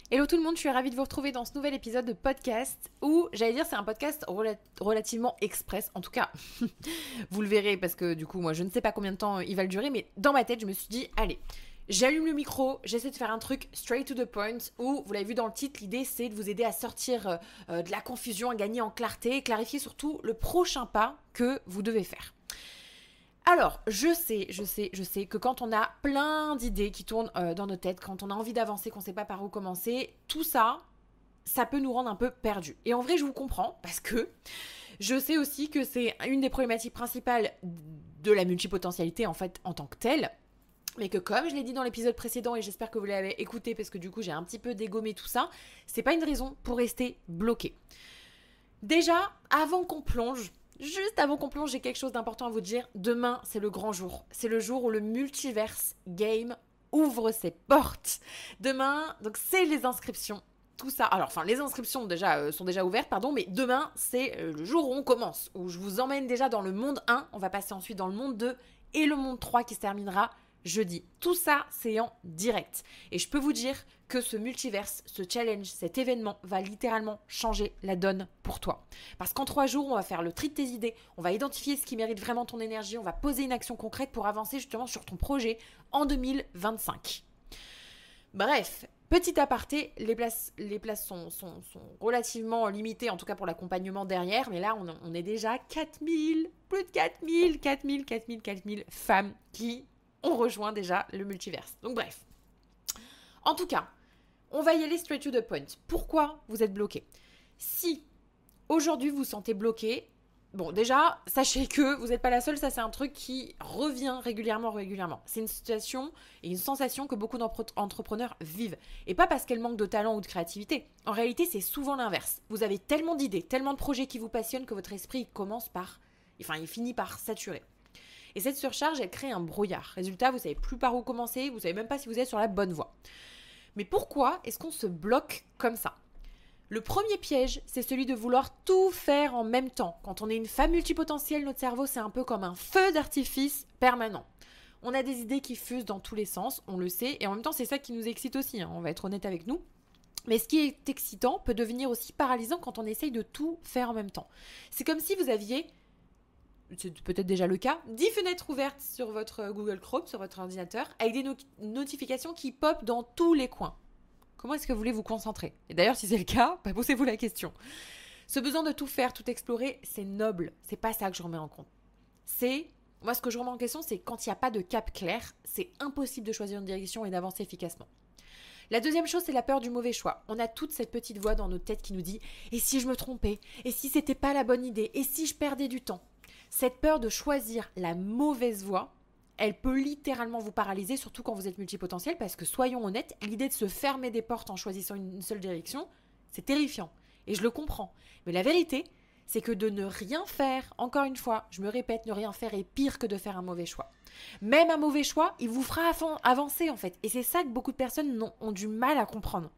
Hello tout le monde, je suis ravie de vous retrouver dans ce nouvel épisode de podcast où, j'allais dire, c'est un podcast relativement express. En tout cas, vous le verrez parce que du coup, moi, je ne sais pas combien de temps il va le durer, mais dans ma tête, je me suis dit, allez, j'allume le micro, j'essaie de faire un truc straight to the point où, vous l'avez vu dans le titre, l'idée c'est de vous aider à sortir de la confusion, à gagner en clarté et clarifier surtout le prochain pas que vous devez faire. Alors, je sais que quand on a plein d'idées qui tournent dans nos têtes, quand on a envie d'avancer, qu'on ne sait pas par où commencer, tout ça, ça peut nous rendre un peu perdus. Et en vrai, je vous comprends, parce que je sais aussi que c'est une des problématiques principales de la multipotentialité, en fait, en tant que telle. Mais que comme je l'ai dit dans l'épisode précédent, et j'espère que vous l'avez écouté, parce que du coup, j'ai un petit peu dégommé tout ça, c'est pas une raison pour rester bloqué. Déjà, avant qu'on plonge, juste avant qu'on plonge, j'ai quelque chose d'important à vous dire. Demain, c'est le grand jour. C'est le jour où le multiverse game ouvre ses portes. Demain, donc c'est les inscriptions. Tout ça. Alors, enfin, les inscriptions déjà sont déjà ouvertes, pardon, mais demain, c'est le jour où on commence, où je vous emmène déjà dans le monde 1. On va passer ensuite dans le monde 2 et le monde 3 qui se terminera jeudi. Tout ça, c'est en direct. Et je peux vous dire que ce multiverse, ce challenge, cet événement va littéralement changer la donne pour toi. Parce qu'en 3 jours, on va faire le tri de tes idées, on va identifier ce qui mérite vraiment ton énergie, on va poser une action concrète pour avancer justement sur ton projet en 2025. Bref, petit aparté, les places sont relativement limitées, en tout cas pour l'accompagnement derrière, mais là, on est déjà 4000, plus de 4000 femmes qui ont rejoint déjà le multiverse. Donc bref. En tout cas, on va y aller straight to the point. Pourquoi vous êtes bloqué? Si aujourd'hui vous vous sentez bloqué, bon déjà, sachez que vous n'êtes pas la seule, ça c'est un truc qui revient régulièrement. C'est une situation et une sensation que beaucoup d'entrepreneurs vivent. Et pas parce qu'elles manquent de talent ou de créativité. En réalité, c'est souvent l'inverse. Vous avez tellement d'idées, tellement de projets qui vous passionnent que votre esprit commence par... Enfin, il finit par saturer. Et cette surcharge, elle crée un brouillard. Résultat, vous savez plus par où commencer, vous savez même pas si vous êtes sur la bonne voie. Mais pourquoi est-ce qu'on se bloque comme ça? Le premier piège, c'est celui de vouloir tout faire en même temps. Quand on est une femme multipotentielle, notre cerveau, c'est un peu comme un feu d'artifice permanent. On a des idées qui fusent dans tous les sens, on le sait, et en même temps, c'est ça qui nous excite aussi, hein, on va être honnête avec nous. Mais ce qui est excitant peut devenir aussi paralysant quand on essaye de tout faire en même temps. C'est comme si vous aviez, c'est peut-être déjà le cas, 10 fenêtres ouvertes sur votre Google Chrome, sur votre ordinateur, avec des notifications qui popent dans tous les coins. Comment est-ce que vous voulez vous concentrer? Et d'ailleurs, si c'est le cas, posez-vous la question. Ce besoin de tout faire, tout explorer, c'est noble. C'est pas ça que je remets en compte. Moi, ce que je remets en question, c'est quand il n'y a pas de cap clair, c'est impossible de choisir une direction et d'avancer efficacement. La deuxième chose, c'est la peur du mauvais choix. On a toute cette petite voix dans notre tête qui nous dit « Et si je me trompais? Et si c'était pas la bonne idée? Et si je perdais du temps ?» Cette peur de choisir la mauvaise voie, elle peut littéralement vous paralyser, surtout quand vous êtes multipotentiel, parce que soyons honnêtes, l'idée de se fermer des portes en choisissant une seule direction, c'est terrifiant. Et je le comprends. Mais la vérité, c'est que de ne rien faire, encore une fois, je me répète, ne rien faire est pire que de faire un mauvais choix. Même un mauvais choix, il vous fera avancer en fait. Et c'est ça que beaucoup de personnes ont du mal à comprendre.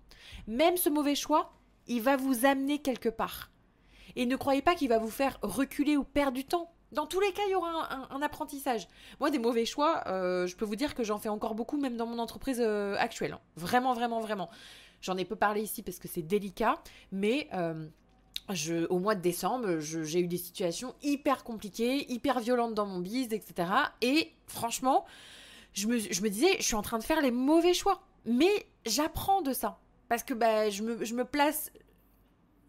Même ce mauvais choix, il va vous amener quelque part. Et ne croyez pas qu'il va vous faire reculer ou perdre du temps. Dans tous les cas, il y aura un apprentissage. Moi, des mauvais choix, je peux vous dire que j'en fais encore beaucoup, même dans mon entreprise actuelle. Vraiment. J'en ai peu parlé ici parce que c'est délicat, mais au mois de décembre, j'ai eu des situations hyper compliquées, hyper violentes dans mon biz, etc. Et franchement, je me disais, je suis en train de faire les mauvais choix. Mais j'apprends de ça. Parce que je me place...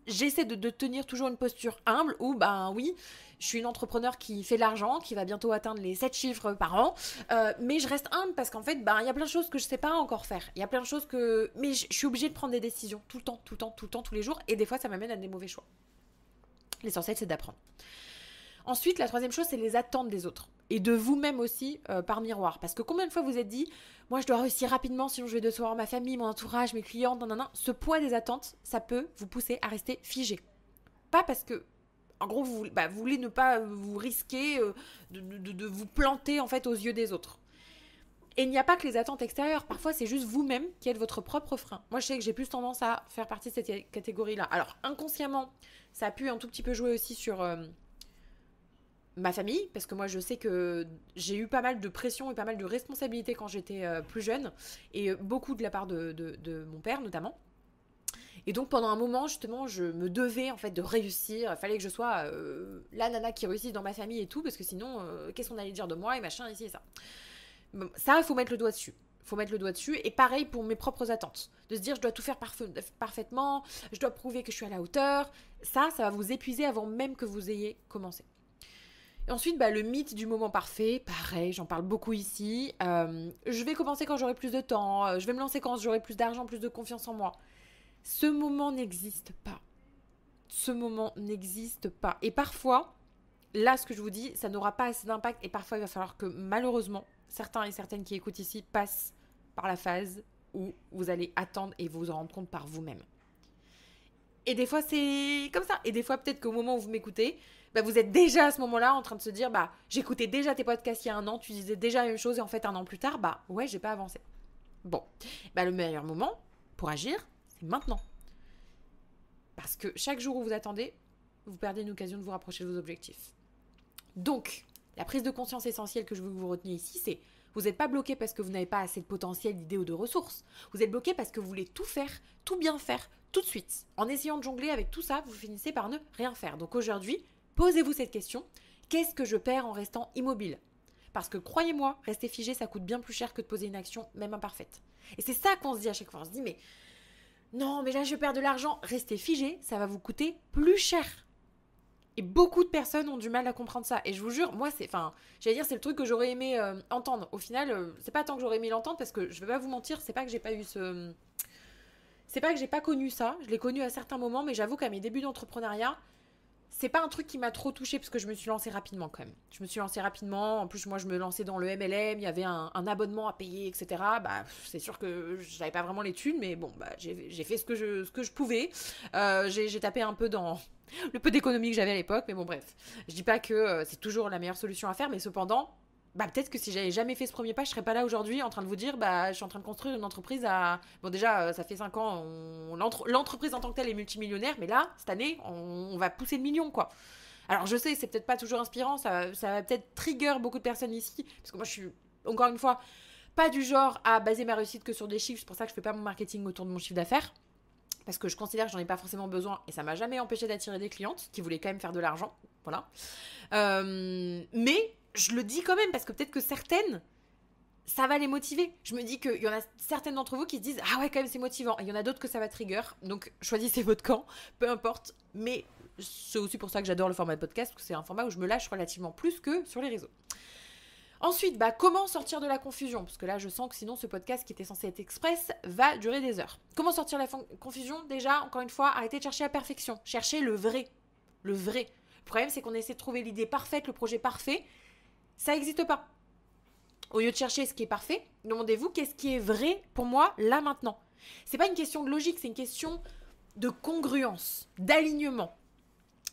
J'essaie de tenir toujours une posture humble où, oui, je suis une entrepreneur qui fait de l'argent, qui va bientôt atteindre les 7 chiffres par an, mais je reste humble parce qu'en fait, il y a plein de choses que je sais pas encore faire. Il y a plein de choses que... Mais je suis obligée de prendre des décisions tout le temps, tous les jours, et des fois, ça m'amène à des mauvais choix. L'essentiel, c'est d'apprendre. Ensuite, la troisième chose, c'est les attentes des autres. Et de vous-même aussi, par miroir. Parce que combien de fois vous êtes dit, moi je dois réussir rapidement, sinon je vais décevoir ma famille, mon entourage, mes clients, nanana. Ce poids des attentes, ça peut vous pousser à rester figé. Pas parce que, en gros, vous voulez ne pas vous risquer de vous planter en fait aux yeux des autres. Et il n'y a pas que les attentes extérieures. Parfois, c'est juste vous-même qui êtes votre propre frein. Moi, je sais que j'ai plus tendance à faire partie de cette catégorie-là. Alors, inconsciemment, ça a pu un tout petit peu jouer aussi sur... ma famille, parce que moi je sais que j'ai eu pas mal de pression et pas mal de responsabilités quand j'étais plus jeune, et beaucoup de la part de mon père notamment. Et donc pendant un moment, justement, je me devais en fait de réussir. Il fallait que je sois la nana qui réussisse dans ma famille et tout, parce que sinon, qu'est-ce qu'on allait dire de moi et machin, ici et ça. Bon, ça, il faut mettre le doigt dessus. Faut mettre le doigt dessus. Et pareil pour mes propres attentes. De se dire, je dois tout faire parfaitement, je dois prouver que je suis à la hauteur. Ça va vous épuiser avant même que vous ayez commencé. Et ensuite, le mythe du moment parfait, pareil, j'en parle beaucoup ici. Je vais commencer quand j'aurai plus de temps, je vais me lancer quand j'aurai plus d'argent, plus de confiance en moi. Ce moment n'existe pas. Ce moment n'existe pas. Et parfois, là, ce que je vous dis, ça n'aura pas assez d'impact. Et parfois, il va falloir que, malheureusement, certains et certaines qui écoutent ici passent par la phase où vous allez attendre et vous en rendre compte par vous-même. Et des fois, c'est comme ça. Et des fois, peut-être qu'au moment où vous m'écoutez, vous êtes déjà à ce moment-là en train de se dire, j'écoutais déjà tes podcasts il y a un an, tu disais déjà la même chose et en fait, un an plus tard, ouais, j'ai pas avancé. Bon, le meilleur moment pour agir, c'est maintenant. Parce que chaque jour où vous attendez, vous perdez une occasion de vous rapprocher de vos objectifs. Donc, la prise de conscience essentielle que je veux que vous reteniez ici, c'est vous n'êtes pas bloqué parce que vous n'avez pas assez de potentiel, d'idées ou de ressources. Vous êtes bloqué parce que vous voulez tout faire, tout bien faire, tout de suite. En essayant de jongler avec tout ça, vous finissez par ne rien faire. Donc aujourd'hui, posez-vous cette question. Qu'est-ce que je perds en restant immobile ? Parce que croyez-moi, rester figé, ça coûte bien plus cher que de poser une action, même imparfaite. Et c'est ça qu'on se dit à chaque fois. On se dit, mais non, mais là je perds de l'argent. Rester figé, ça va vous coûter plus cher. Et beaucoup de personnes ont du mal à comprendre ça. Et je vous jure, moi, c'est le truc que j'aurais aimé entendre. Au final, c'est pas tant que j'aurais aimé l'entendre, parce que je vais pas vous mentir, c'est pas que j'ai pas eu ce... C'est pas que j'ai pas connu ça. Je l'ai connu à certains moments, mais j'avoue qu'à mes débuts d'entrepreneuriat, c'est pas un truc qui m'a trop touchée, parce que je me suis lancée rapidement quand même. Je me suis lancée rapidement. En plus, moi, je me lançais dans le MLM. Il y avait un abonnement à payer, etc. C'est sûr que j'avais pas vraiment les thunes, mais bon, j'ai fait ce que je pouvais. J'ai tapé un peu dans le peu d'économie que j'avais à l'époque, mais bon, bref. Je dis pas que c'est toujours la meilleure solution à faire, mais cependant, peut-être que si j'avais jamais fait ce premier pas, je serais pas là aujourd'hui en train de vous dire, je suis en train de construire une entreprise à... Bon, déjà, ça fait 5 ans, l'entreprise en tant que telle est multimillionnaire, mais là, cette année, on va pousser le million, quoi. Alors, je sais, c'est peut-être pas toujours inspirant, ça va peut-être trigger beaucoup de personnes ici, parce que moi, je suis, encore une fois, pas du genre à baser ma réussite que sur des chiffres, c'est pour ça que je fais pas mon marketing autour de mon chiffre d'affaires. Parce que je considère que j'en ai pas forcément besoin et ça m'a jamais empêché d'attirer des clientes qui voulaient quand même faire de l'argent, voilà. Mais je le dis quand même parce que peut-être que certaines, ça va les motiver. Je me dis qu'il y en a certaines d'entre vous qui se disent « Ah ouais, quand même, c'est motivant ». Et il y en a d'autres que ça va trigger. Donc, choisissez votre camp, peu importe. Mais c'est aussi pour ça que j'adore le format de podcast, parce que c'est un format où je me lâche relativement plus que sur les réseaux. Ensuite, comment sortir de la confusion ? Parce que là, je sens que sinon, ce podcast qui était censé être express va durer des heures. Comment sortir de la confusion ? Déjà, encore une fois, arrêtez de chercher la perfection. Cherchez le vrai. Le vrai. Le problème, c'est qu'on essaie de trouver l'idée parfaite, le projet parfait. Ça n'existe pas. Au lieu de chercher ce qui est parfait, demandez-vous qu'est-ce qui est vrai pour moi, là, maintenant. C'est pas une question de logique, c'est une question de congruence, d'alignement.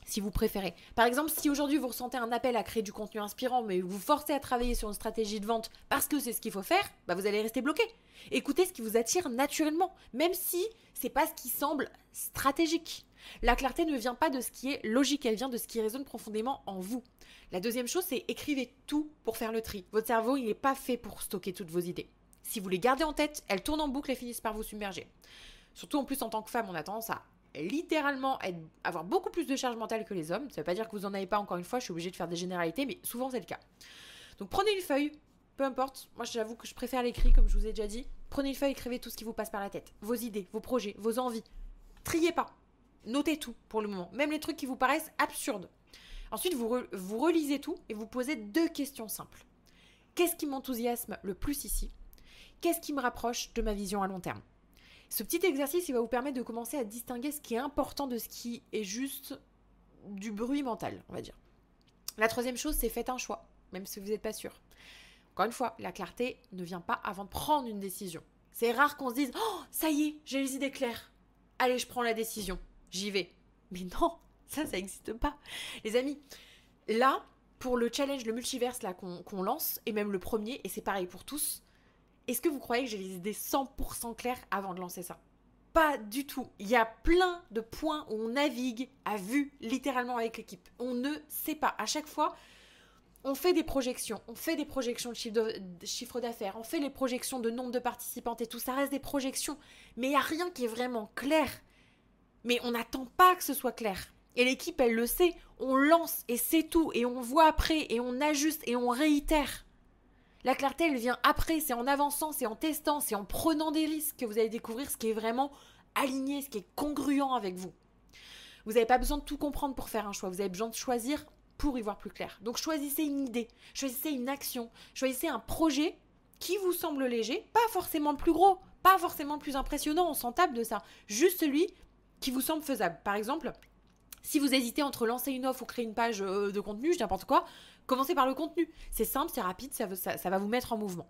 Si vous préférez. Par exemple, si aujourd'hui vous ressentez un appel à créer du contenu inspirant, mais vous forcez à travailler sur une stratégie de vente parce que c'est ce qu'il faut faire, vous allez rester bloqué. Écoutez ce qui vous attire naturellement, même si c'est pas ce qui semble stratégique. La clarté ne vient pas de ce qui est logique, elle vient de ce qui résonne profondément en vous. La deuxième chose, c'est écrivez tout pour faire le tri. Votre cerveau, il n'est pas fait pour stocker toutes vos idées. Si vous les gardez en tête, elles tournent en boucle et finissent par vous submerger. Surtout en plus en tant que femme, on a tendance à littéralement avoir beaucoup plus de charge mentale que les hommes. Ça veut pas dire que vous en avez pas, encore une fois, je suis obligée de faire des généralités, mais souvent c'est le cas. Donc prenez une feuille, peu importe, moi j'avoue que je préfère l'écrit comme je vous ai déjà dit. Prenez une feuille, écrivez tout ce qui vous passe par la tête, vos idées, vos projets, vos envies. Triez pas, notez tout pour le moment, même les trucs qui vous paraissent absurdes. Ensuite, vous relisez tout et vous posez 2 questions simples. Qu'est-ce qui m'enthousiasme le plus ici ? Qu'est-ce qui me rapproche de ma vision à long terme ? Ce petit exercice, il va vous permettre de commencer à distinguer ce qui est important de ce qui est juste du bruit mental, on va dire. La troisième chose, c'est faites un choix, même si vous n'êtes pas sûr. Encore une fois, la clarté ne vient pas avant de prendre une décision. C'est rare qu'on se dise « Oh, ça y est, j'ai les idées claires. Allez, je prends la décision. J'y vais. » Mais non, ça n'existe pas. Les amis, là, pour le challenge, le multiverse là qu'on lance, et même le premier, et c'est pareil pour tous, est-ce que vous croyez que j'ai les idées 100% claires avant de lancer ça ? Pas du tout. Il y a plein de points où on navigue à vue, littéralement avec l'équipe. On ne sait pas. À chaque fois, on fait des projections. On fait des projections de chiffre d'affaires. On fait les projections de nombre de participantes et tout. Ça reste des projections. Mais il n'y a rien qui est vraiment clair. Mais on n'attend pas que ce soit clair. Et l'équipe, elle le sait. On lance et c'est tout. Et on voit après et on ajuste et on réitère. La clarté, elle vient après. C'est en avançant, c'est en testant, c'est en prenant des risques que vous allez découvrir ce qui est vraiment aligné, ce qui est congruent avec vous. Vous n'avez pas besoin de tout comprendre pour faire un choix. Vous avez besoin de choisir pour y voir plus clair. Donc choisissez une idée, choisissez une action, choisissez un projet qui vous semble léger, pas forcément le plus gros, pas forcément le plus impressionnant, on s'en tape de ça. Juste celui qui vous semble faisable. Par exemple, si vous hésitez entre lancer une offre ou créer une page de contenu, je dis n'importe quoi, commencez par le contenu. C'est simple, c'est rapide, ça va vous mettre en mouvement.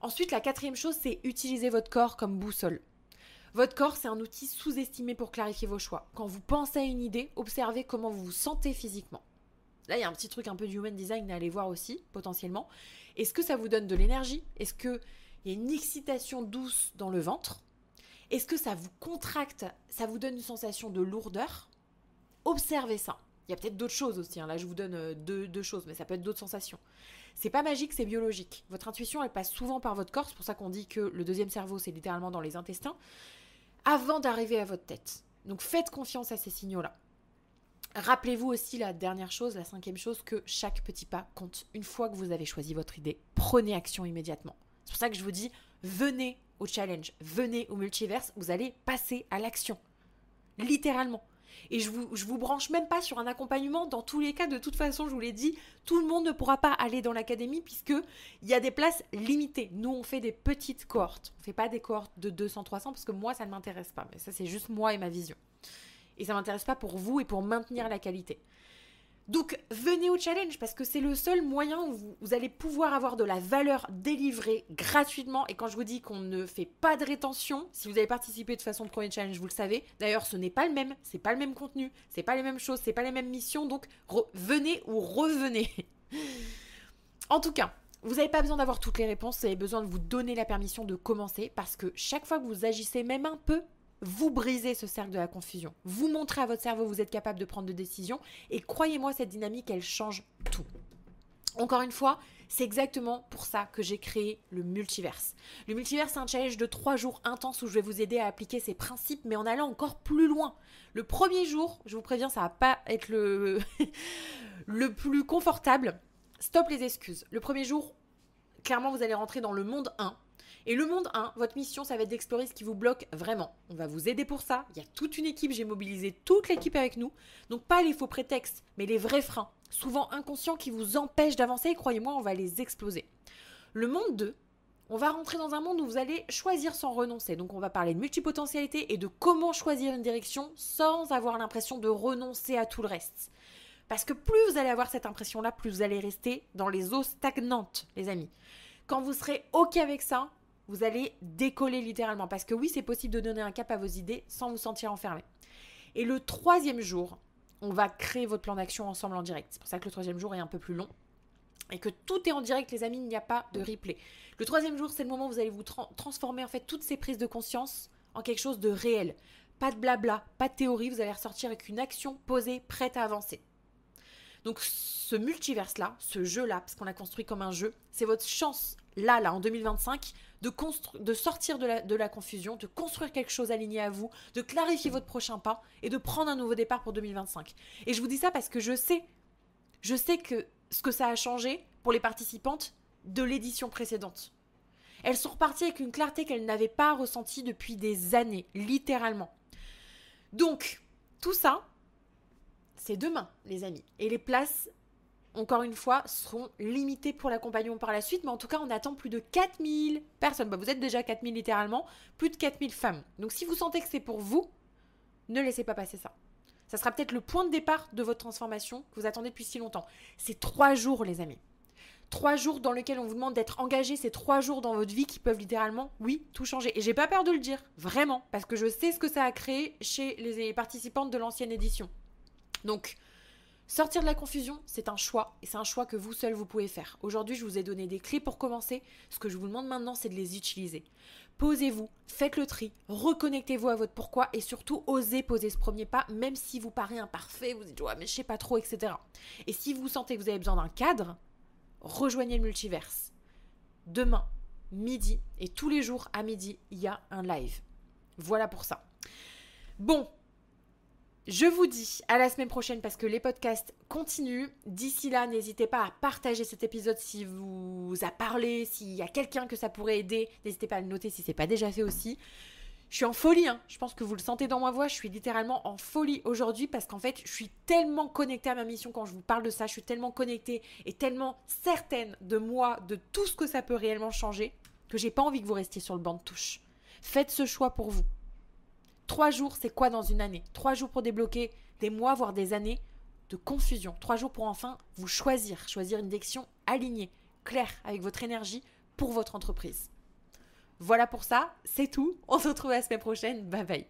Ensuite, la quatrième chose, c'est utiliser votre corps comme boussole. Votre corps, c'est un outil sous-estimé pour clarifier vos choix. Quand vous pensez à une idée, observez comment vous vous sentez physiquement. Là, il y a un petit truc un peu du human design à aller voir aussi, potentiellement. Est-ce que ça vous donne de l'énergie? Est-ce qu'il y a une excitation douce dans le ventre? Est-ce que ça vous contracte? Ça vous donne une sensation de lourdeur? Observez ça. Il y a peut-être d'autres choses aussi. Là, je vous donne deux choses, mais ça peut être d'autres sensations. C'est pas magique, c'est biologique. Votre intuition, elle passe souvent par votre corps. C'est pour ça qu'on dit que le deuxième cerveau, c'est littéralement dans les intestins, avant d'arriver à votre tête. Donc, faites confiance à ces signaux-là. Rappelez-vous aussi la dernière chose, la cinquième chose, que chaque petit pas compte. Une fois que vous avez choisi votre idée, prenez action immédiatement. C'est pour ça que je vous dis, venez au challenge, venez au multiverse, vous allez passer à l'action. Littéralement. Et je vous branche même pas sur un accompagnement. Dans tous les cas, de toute façon, je vous l'ai dit, tout le monde ne pourra pas aller dans l'académie puisqu'il y a des places limitées. Nous, on fait des petites cohortes. On ne fait pas des cohortes de 200, 300 parce que moi, ça ne m'intéresse pas. Mais ça, c'est juste moi et ma vision. Et ça ne m'intéresse pas pour vous et pour maintenir la qualité. Donc, venez au challenge parce que c'est le seul moyen où vous allez pouvoir avoir de la valeur délivrée gratuitement. Et quand je vous dis qu'on ne fait pas de rétention, si vous avez participé de façon au premier challenge, vous le savez. D'ailleurs, ce n'est pas le même, c'est pas le même contenu, c'est pas les mêmes choses, c'est pas les mêmes missions. Donc, venez ou revenez. En tout cas, vous n'avez pas besoin d'avoir toutes les réponses, vous avez besoin de vous donner la permission de commencer parce que chaque fois que vous agissez même un peu, vous brisez ce cercle de la confusion. Vous montrez à votre cerveau que vous êtes capable de prendre des décisions et croyez-moi, cette dynamique, elle change tout. Encore une fois, c'est exactement pour ça que j'ai créé le multiverse. Le multiverse, c'est un challenge de 3 jours intense où je vais vous aider à appliquer ces principes, mais en allant encore plus loin. Le premier jour, je vous préviens, ça va pas être le plus confortable. Stop les excuses. Le premier jour, clairement, vous allez rentrer dans le monde 1. Et le monde 1, votre mission, ça va être d'explorer ce qui vous bloque vraiment. On va vous aider pour ça. Il y a toute une équipe, j'ai mobilisé toute l'équipe avec nous. Donc pas les faux prétextes, mais les vrais freins, souvent inconscients qui vous empêchent d'avancer. Et croyez-moi, on va les exploser. Le monde 2, on va rentrer dans un monde où vous allez choisir sans renoncer. Donc on va parler de multipotentialité et de comment choisir une direction sans avoir l'impression de renoncer à tout le reste. Parce que plus vous allez avoir cette impression-là, plus vous allez rester dans les eaux stagnantes, les amis. Quand vous serez OK avec ça, vous allez décoller littéralement. Parce que oui, c'est possible de donner un cap à vos idées sans vous sentir enfermé. Et le 3e jour, on va créer votre plan d'action ensemble en direct. C'est pour ça que le 3e jour est un peu plus long. Et que tout est en direct, les amis, il n'y a pas de replay. Le 3e jour, c'est le moment où vous allez vous transformer en fait toutes ces prises de conscience en quelque chose de réel. Pas de blabla, pas de théorie, vous allez ressortir avec une action posée, prête à avancer. Donc ce multiverse-là, ce jeu-là, parce qu'on l'a construit comme un jeu, c'est votre chance, là, en 2025, de sortir de la confusion, de construire quelque chose aligné à vous, de clarifier votre prochain pas et de prendre un nouveau départ pour 2025. Et je vous dis ça parce que je sais que ce que ça a changé pour les participantes de l'édition précédente. Elles sont reparties avec une clarté qu'elles n'avaient pas ressentie depuis des années, littéralement. Donc, tout ça, c'est demain, les amis. Et les places, encore une fois, seront limitées pour l'accompagnement par la suite. Mais en tout cas, on attend plus de 4000 personnes. Vous êtes déjà 4000 littéralement, plus de 4000 femmes. Donc si vous sentez que c'est pour vous, ne laissez pas passer ça. Ça sera peut-être le point de départ de votre transformation que vous attendez depuis si longtemps. C'est 3 jours, les amis. 3 jours dans lesquels on vous demande d'être engagé. C'est 3 jours dans votre vie qui peuvent littéralement, oui, tout changer. Et j'ai pas peur de le dire, vraiment. Parce que je sais ce que ça a créé chez les participantes de l'ancienne édition. Donc, sortir de la confusion, c'est un choix. Et c'est un choix que vous seul, vous pouvez faire. Aujourd'hui, je vous ai donné des clés pour commencer. Ce que je vous demande maintenant, c'est de les utiliser. Posez-vous, faites le tri, reconnectez-vous à votre pourquoi et surtout, osez poser ce premier pas, même si vous paraît imparfait, vous dites « ouais, mais je sais pas trop, etc. » Et si vous sentez que vous avez besoin d'un cadre, rejoignez le multiverse. Demain, midi, et tous les jours à midi, il y a un live. Voilà pour ça. Bon. Je vous dis à la semaine prochaine parce que les podcasts continuent. D'ici là, n'hésitez pas à partager cet épisode si vous a parlé, s'il y a quelqu'un que ça pourrait aider. N'hésitez pas à le noter si ce n'est pas déjà fait aussi. Je suis en folie, hein. Je pense que vous le sentez dans ma voix, je suis littéralement en folie aujourd'hui parce qu'en fait, je suis tellement connectée à ma mission quand je vous parle de ça, je suis tellement connectée et tellement certaine de moi, de tout ce que ça peut réellement changer, que j'ai pas envie que vous restiez sur le banc de touche. Faites ce choix pour vous. 3 jours, c'est quoi dans une année? 3 jours pour débloquer des mois, voire des années de confusion. 3 jours pour enfin vous choisir une direction alignée, claire, avec votre énergie pour votre entreprise. Voilà pour ça, c'est tout. On se retrouve la semaine prochaine. Bye bye.